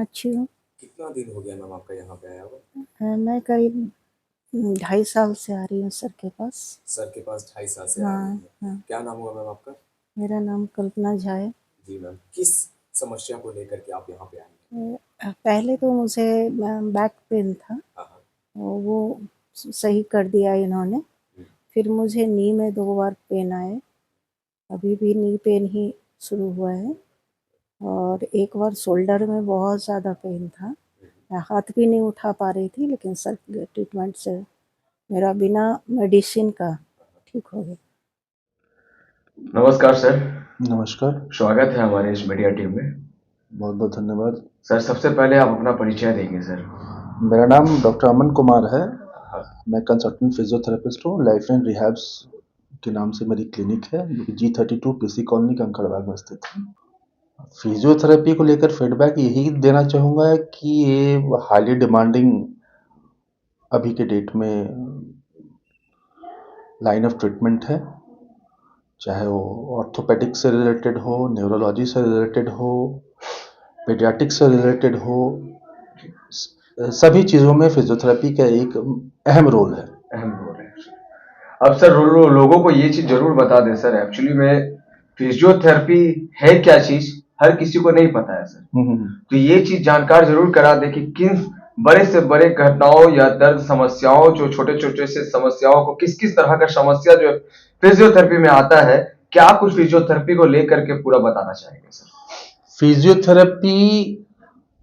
अच्छी हूँ। कितना दिन हो गया मैम आपका यहाँ पे आया हुआ? मैं करीब 2.5 साल से आ रही हूँ सर के पास। सर के पास 2.5 साल से आ रही हाँ, हैं। हाँ। क्या नाम हुआ मैम आपका? मेरा नाम कल्पना झा है। जी मैम, किस समस्या को लेकर के आप यहाँ पे आए हैं? पहले तो मुझे बैक पेन था, हाँ हाँ। वो सही कर दिया इन्होंने। हम्म, फिर मुझे नी में 2 बार पेन आए, अभी भी नी पेन ही शुरू हुआ है। और एक बार शोल्डर में बहुत ज़्यादा पेन था, मैं हाथ भी नहीं उठा पा रही थी, लेकिन सर के ट्रीटमेंट से मेरा बिना मेडिसिन का ठीक हो गया। नमस्कार सर। नमस्कार। स्वागत है हमारे इस मीडिया टीम में। बहुत बहुत धन्यवाद। सर सबसे पहले आप अपना परिचय देंगे सर। मेरा नाम डॉक्टर अमन कुमार है। हाँ, मैं कंसल्टेंट फिजियोथेरेपिस्ट हूँ। लाइफ एंड रिहैब्स के नाम से मेरी क्लिनिक है जो कि G32 पीसी कॉलोनी कंकड़बाग में स्थित है। फिजियोथेरेपी को लेकर फीडबैक यही देना चाहूँगा कि ये हाईली डिमांडिंग अभी के डेट में लाइन ऑफ ट्रीटमेंट है, चाहे वो ऑर्थोपेडिक से रिलेटेड हो, न्यूरोलॉजी से रिलेटेड हो, पीडियाट्रिक से रिलेटेड हो, सभी चीज़ों में फिजियोथेरेपी का एक अहम रोल है। अहम रोल है। अब सर लोगों को ये चीज जरूर बता दें सर, एक्चुअली में फिजियोथेरेपी है क्या चीज हर किसी को नहीं पता है सर। तो ये चीज जानकार जरूर करा दे कि किन बड़े से बड़े घटनाओं या दर्द समस्याओं, जो छोटे छोटे से समस्याओं को किस किस तरह का समस्या जो फिजियोथेरेपी में आता है, क्या कुछ फिजियोथेरेपी को लेकर के पूरा बताना चाहेंगे सर? फिजियोथेरेपी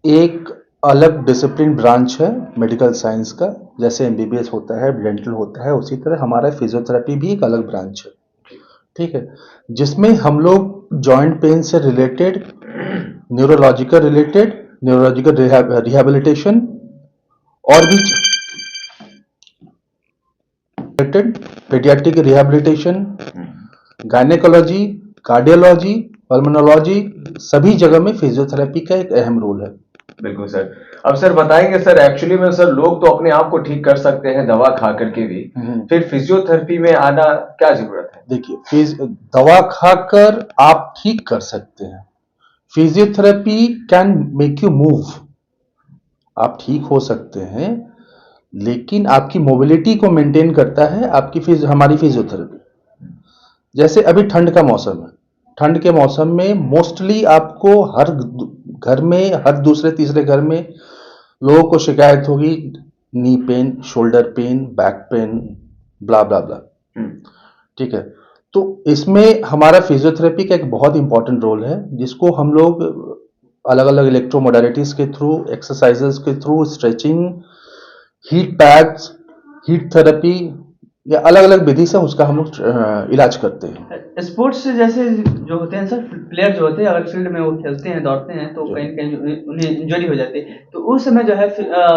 एक अलग डिसिप्लिन ब्रांच है मेडिकल साइंस का। जैसे एमबीबीएस होता है, डेंटल होता है, उसी तरह हमारा फिजियोथेरेपी भी एक अलग ब्रांच है। ठीक है, जिसमें हम लोग जॉइंट पेन से रिलेटेड, न्यूरोलॉजिकल रिहैबिलिटेशन और भी related, paediatric rehabilitation, gynaecology, cardiology, pulmonology, सभी जगह में फिजियोथेरेपी का एक अहम रोल है। बिल्कुल सर। अब सर बताएंगे सर, एक्चुअली में सर लोग तो अपने आप को ठीक कर सकते हैं दवा खा करके भी, फिर फिजियोथेरेपी में आना क्या जरूरत है? देखिए, दवा खाकर आप ठीक कर सकते हैं। Physiotherapy can make you move. आप ठीक हो सकते हैं, लेकिन आपकी मोबिलिटी को मेंटेन करता है हमारी फिजियोथेरेपी। जैसे अभी ठंड का मौसम है, ठंड के मौसम में मोस्टली आपको हर घर में, हर दूसरे तीसरे घर में लोगों को शिकायत होगी knee pain, shoulder pain, back pain, blah blah blah. ठीक है, तो इसमें हमारा फिजियोथेरेपी का एक बहुत इंपॉर्टेंट रोल है, जिसको हम लोग अलग अलग इलेक्ट्रोमोडालिटीज के थ्रू, एक्सरसाइजेस के through, stretching, heat PACS, heat therapy या अलग अलग विधि से उसका हम लोग इलाज करते हैं। स्पोर्ट्स जैसे जो होते हैं सर, प्लेयर जो होते हैं अगर फील्ड में वो खेलते हैं, दौड़ते हैं, तो कहीं कहीं उन्हें इंजरी हो जाती है, तो उस समय जो है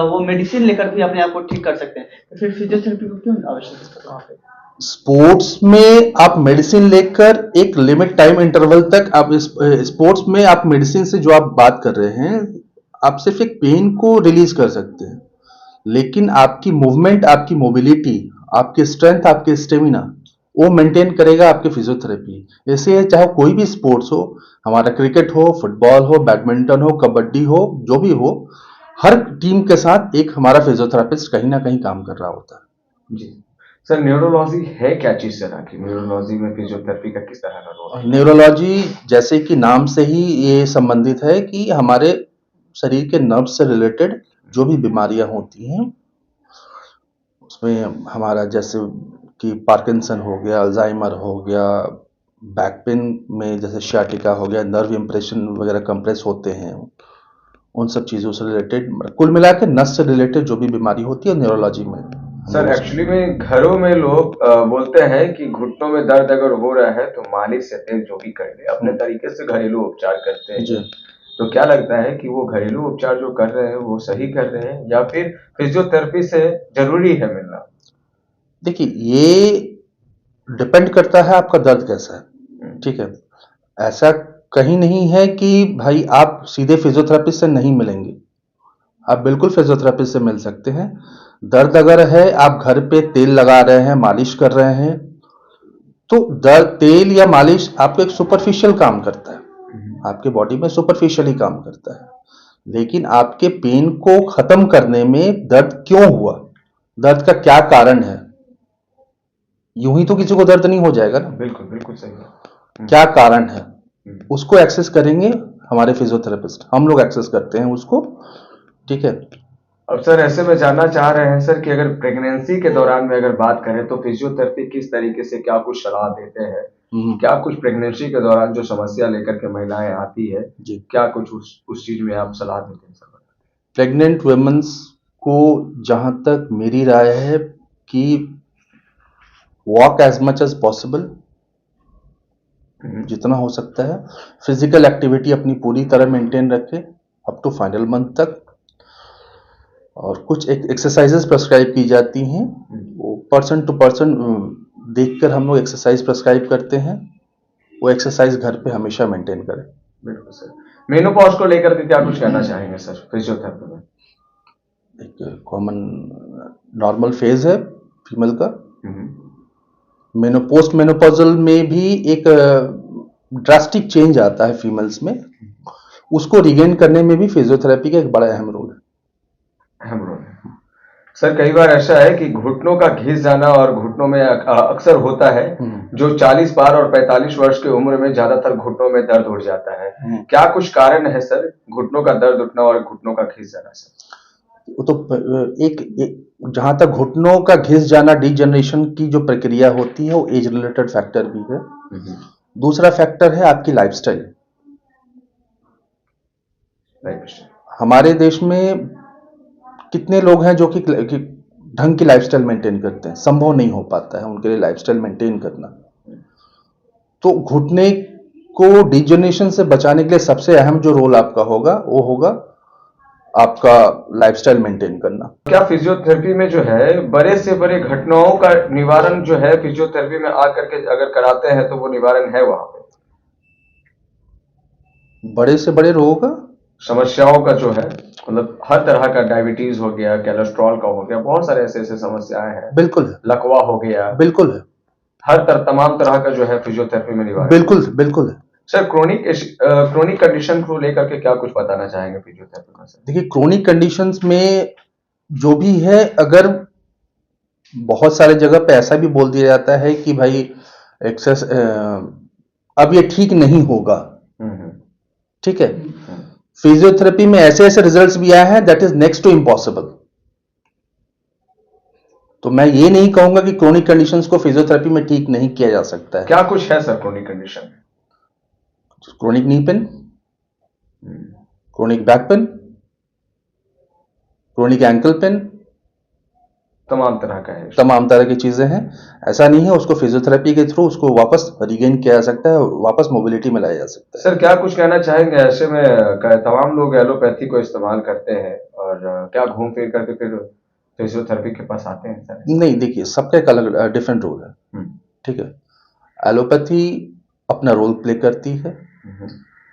वो मेडिसिन लेकर भी अपने आप को ठीक कर सकते हैं। तो फिर फिजियोथेरेपी को क्यों आवश्यक है वहाँ पे? स्पोर्ट्स में आप मेडिसिन लेकर एक लिमिट टाइम इंटरवल तक, आप स्पोर्ट्स में आप मेडिसिन से, जो आप बात कर रहे हैं, आप सिर्फ एक पेन को रिलीज कर सकते हैं, लेकिन आपकी मूवमेंट, आपकी मोबिलिटी, आपकी स्ट्रेंथ, आपके स्टेमिना, वो मेंटेन करेगा आपके फिजियोथेरेपी। ऐसे चाहे कोई भी स्पोर्ट्स हो, हमारा क्रिकेट हो, फुटबॉल हो, बैडमिंटन हो, कबड्डी हो, जो भी हो, हर टीम के साथ एक हमारा फिजियोथेरेपिस्ट कहीं ना कहीं काम कर रहा होता है। जी सर, न्यूरोलॉजी है क्या चीज सर? आखिर न्यूरोलॉजी में फिजियोथेरेपी का किस तरह का रोल है? न्यूरोलॉजी जैसे कि नाम से ही ये संबंधित है कि हमारे शरीर के नर्व से रिलेटेड जो भी बीमारियां होती हैं, उसमें हमारा जैसे कि पार्किंसन हो गया, अल्जाइमर हो गया, बैक पेन में जैसे शियाटिका हो गया, नर्व इंप्रेशन वगैरह कंप्रेस होते हैं, उन सब चीज़ों से रिलेटेड, कुल मिला के नस से रिलेटेड जो भी बीमारी होती है न्यूरोलॉजी में। सर एक्चुअली में घरों में लोग बोलते हैं कि घुटनों में दर्द अगर हो रहा है तो मालिश से तेल जो भी कर ले, अपने तरीके से घरेलू उपचार करते हैं। तो क्या लगता है कि वो घरेलू उपचार जो कर रहे हैं वो सही कर रहे हैं या फिर फिजियोथेरेपी से जरूरी है मिलना? देखिए, ये डिपेंड करता है आपका दर्द कैसा है। ठीक है, ऐसा कहीं नहीं है कि भाई आप सीधे फिजियोथेरेपिस्ट से नहीं मिलेंगे, आप बिल्कुल फिजियोथेरेपिस्ट से मिल सकते हैं। दर्द अगर है, आप घर पे तेल लगा रहे हैं, मालिश कर रहे हैं, तो दर्द, तेल या मालिश आपको एक सुपरफिशियल काम करता है, आपके बॉडी में सुपरफिशियली काम करता है। लेकिन आपके पेन को खत्म करने में दर्द क्यों हुआ, दर्द का क्या कारण है, यूं ही तो किसी को दर्द नहीं हो जाएगा ना, बिल्कुल बिल्कुल सही है। क्या कारण है उसको एक्सेस करेंगे हमारे फिजियोथेरेपिस्ट, हम लोग एक्सेस करते हैं उसको, ठीक है। अब सर ऐसे में जानना चाह रहे हैं सर कि अगर प्रेगनेंसी के दौरान में अगर बात करें तो फिजियोथेरेपी किस तरीके से क्या कुछ सलाह देते हैं, क्या कुछ प्रेगनेंसी के दौरान जो समस्या लेकर के महिलाएं आती है जी, क्या कुछ उस चीज में आप सलाह देते हैं सर? प्रेग्नेंट वुमेन्स को जहां तक मेरी राय है कि walk as much as possible, जितना हो सकता है, फिजिकल एक्टिविटी अपनी पूरी तरह मेंटेन रखें अप टू फाइनल मंथ तक, और कुछ एक्सरसाइजेस प्रेस्क्राइब की जाती हैं, वो पर्सन टू पर्सन देखकर हम लोग एक्सरसाइज प्रेस्क्राइब करते हैं, वो एक्सरसाइज घर पे हमेशा मेंटेन करें। बिल्कुल सर। मेनोपॉज को लेकर के क्या कुछ कहना चाहेंगे सर फिजियोथेरेपी में? एक कॉमन नॉर्मल फेज है फीमेल का, पोस्ट मेनोपॉजल में भी एक ड्रास्टिक चेंज आता है फीमेल्स में, उसको रिगेन करने में भी फिजियोथेरेपी का एक बड़ा अहम रोल है। अहम रोल है सर। कई बार ऐसा है कि घुटनों का घिस जाना और घुटनों में अक्सर होता है, जो 40 पार और 45 वर्ष की उम्र में ज्यादातर घुटनों में दर्द उठ जाता है, क्या कुछ कारण है सर घुटनों का दर्द उठना और घुटनों का घिस जाना सर? वो तो एक जहां तक घुटनों का घिस जाना, डीजनरेशन की जो प्रक्रिया होती है, वो एज रिलेटेड फैक्टर भी है। दूसरा फैक्टर है आपकी लाइफस्टाइल। हमारे देश में कितने लोग हैं जो कि ढंग की लाइफस्टाइल मेंटेन करते हैं, संभव नहीं हो पाता है उनके लिए लाइफस्टाइल मेंटेन करना। तो घुटने को डीजनरेशन से बचाने के लिए सबसे अहम जो रोल आपका होगा वो होगा आपका लाइफस्टाइल मेंटेन करना। क्या फिजियोथेरेपी में जो है बड़े से बड़े घटनाओं का निवारण जो है फिजियोथेरेपी में आकर के अगर कराते हैं तो वो निवारण है वहां पे? बड़े से बड़े रोगों का, समस्याओं का जो है, मतलब हर तरह का, डायबिटीज हो गया, कोलेस्ट्रॉल का हो गया, बहुत सारे ऐसे ऐसे समस्याएं हैं। बिल्कुल है। लकवा हो गया, बिल्कुल है। तमाम तरह का जो है फिजियोथेरेपी में निवारण। बिल्कुल बिल्कुल है सर। क्रोनिक कंडीशन को लेकर के क्या कुछ बताना चाहेंगे फिजियोथेरेपी में? देखिए, क्रोनिक कंडीशंस में जो भी है, अगर बहुत सारे जगह पे ऐसा भी बोल दिया जाता है कि भाई एक्सेस अब ये ठीक नहीं होगा, ठीक है, फिजियोथेरेपी में ऐसे ऐसे रिजल्ट्स भी आए हैं that is next to impossible. तो मैं ये नहीं कहूंगा कि क्रोनिक कंडीशंस को फिजियोथेरेपी में ठीक नहीं किया जा सकता है। क्या कुछ है sir chronic condition? Chronic knee pain, chronic back pain, chronic ankle pain, तमाम तरह का है, तमाम तरह की चीजें हैं। ऐसा नहीं है, उसको फिजियोथेरेपी के थ्रू उसको वापस रिगेन किया जा सकता है, वापस मोबिलिटी में लाया जा सकता है। सर क्या कुछ कहना चाहेंगे ऐसे में तमाम लोग एलोपैथी को इस्तेमाल करते हैं और क्या घूम फिर करके फिर फिजियोथेरेपी के पास आते हैं सर? नहीं, देखिए, सबका एक अलग डिफरेंट रोल है, ठीक है। एलोपैथी अपना रोल प्ले करती है,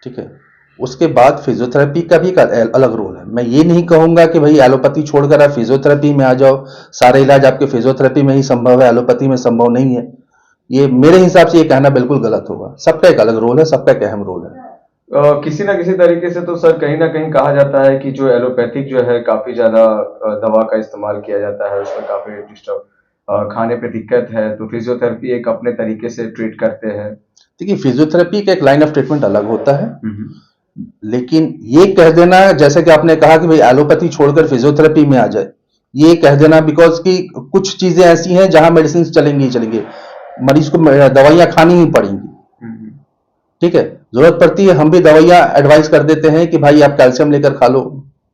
ठीक है। उसके बाद फिजियोथेरेपी का भी अलग रोल है। मैं ये नहीं कहूंगा कि भाई एलोपैथी छोड़कर आप फिजियोथेरेपी में आ जाओ, सारे इलाज आपके फिजियोथेरेपी में ही संभव है, एलोपैथी में संभव नहीं है। ये मेरे हिसाब से ये कहना बिल्कुल गलत होगा। सबका एक अलग रोल है, सबका एक अहम रोल है। किसी ना किसी तरीके से तो सर कहीं ना कहीं कहा जाता है कि जो एलोपैथिक जो है काफी ज्यादा दवा का इस्तेमाल किया जाता है, उसमें काफी डिस्टर्ब, खाने पे दिक्कत है, तो फिजियोथेरेपी एक अपने तरीके से ट्रीट करते हैं। देखिए, फिजियोथेरेपी का एक लाइन ऑफ ट्रीटमेंट अलग होता है, लेकिन ये कह देना, जैसे कि आपने कहा कि भाई एलोपैथी छोड़कर फिजियोथेरेपी में आ जाए, ये कह देना बिकॉज कि कुछ चीजें ऐसी हैं जहां मेडिसिन चलेंगी ही चलेंगी, मरीज को दवाइयां खानी ही पड़ेंगी, ठीक है। जरूरत पड़ती है हम भी दवाइयां एडवाइस कर देते हैं कि भाई आप कैल्शियम लेकर खा लो,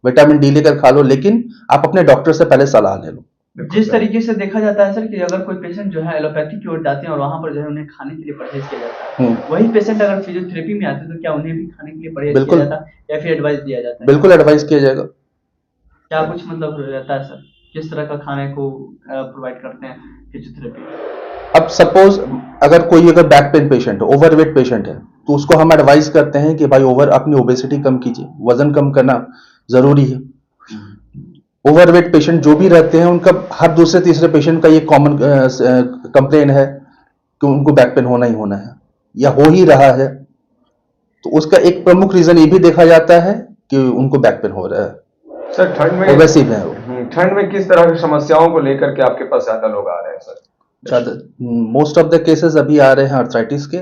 विटामिन डी लेकर खा लो, लेकिन आप अपने डॉक्टर से पहले सलाह ले लो। जिस तरीके से देखा जाता है सर कि अगर कोई पेशेंट जो है एलोपैथी की ओर जाते हैं और वहां पर जो है उन्हें खाने के लिए परहेज किया जाता है, वही पेशेंट अगर फिजियोथेरेपी में आते हैं तो क्या उन्हें भी खाने के लिए परहेज किया जाता है या फिर एडवाइस दिया जाता है? बिल्कुल एडवाइस किया जाएगा। क्या कुछ मतलब रहता है सर, किस तरह का खाने को प्रोवाइड करते हैं फिजियोथेरेपी? अब सपोज अगर बैक पेन पेशेंट है, ओवरवेट पेशेंट है, तो उसको हम एडवाइस करते हैं कि भाई अपनी ओबेसिटी कम कीजिए, वजन कम करना जरूरी है। ओवरवेट पेशेंट जो भी रहते हैं उनका हर दूसरे तीसरे पेशेंट का ये कॉमन कंप्लेन है कि उनको बैक पेन होना ही होना है या हो ही रहा है। तो उसका एक प्रमुख रीजन ये भी देखा जाता है कि उनको बैक पेन हो रहा है, सर ठंड में ओबेसिव है वो। ठंड में किस तरह की समस्याओं को लेकर के आपके पास ज्यादा लोग आ रहे हैं सर? ज्यादा मोस्ट ऑफ द केसेस अभी आ रहे हैं आर्थराइटिस के,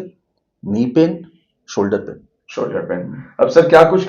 नी pain, shoulder pen. Shoulder pen. अब सर क्या कुछ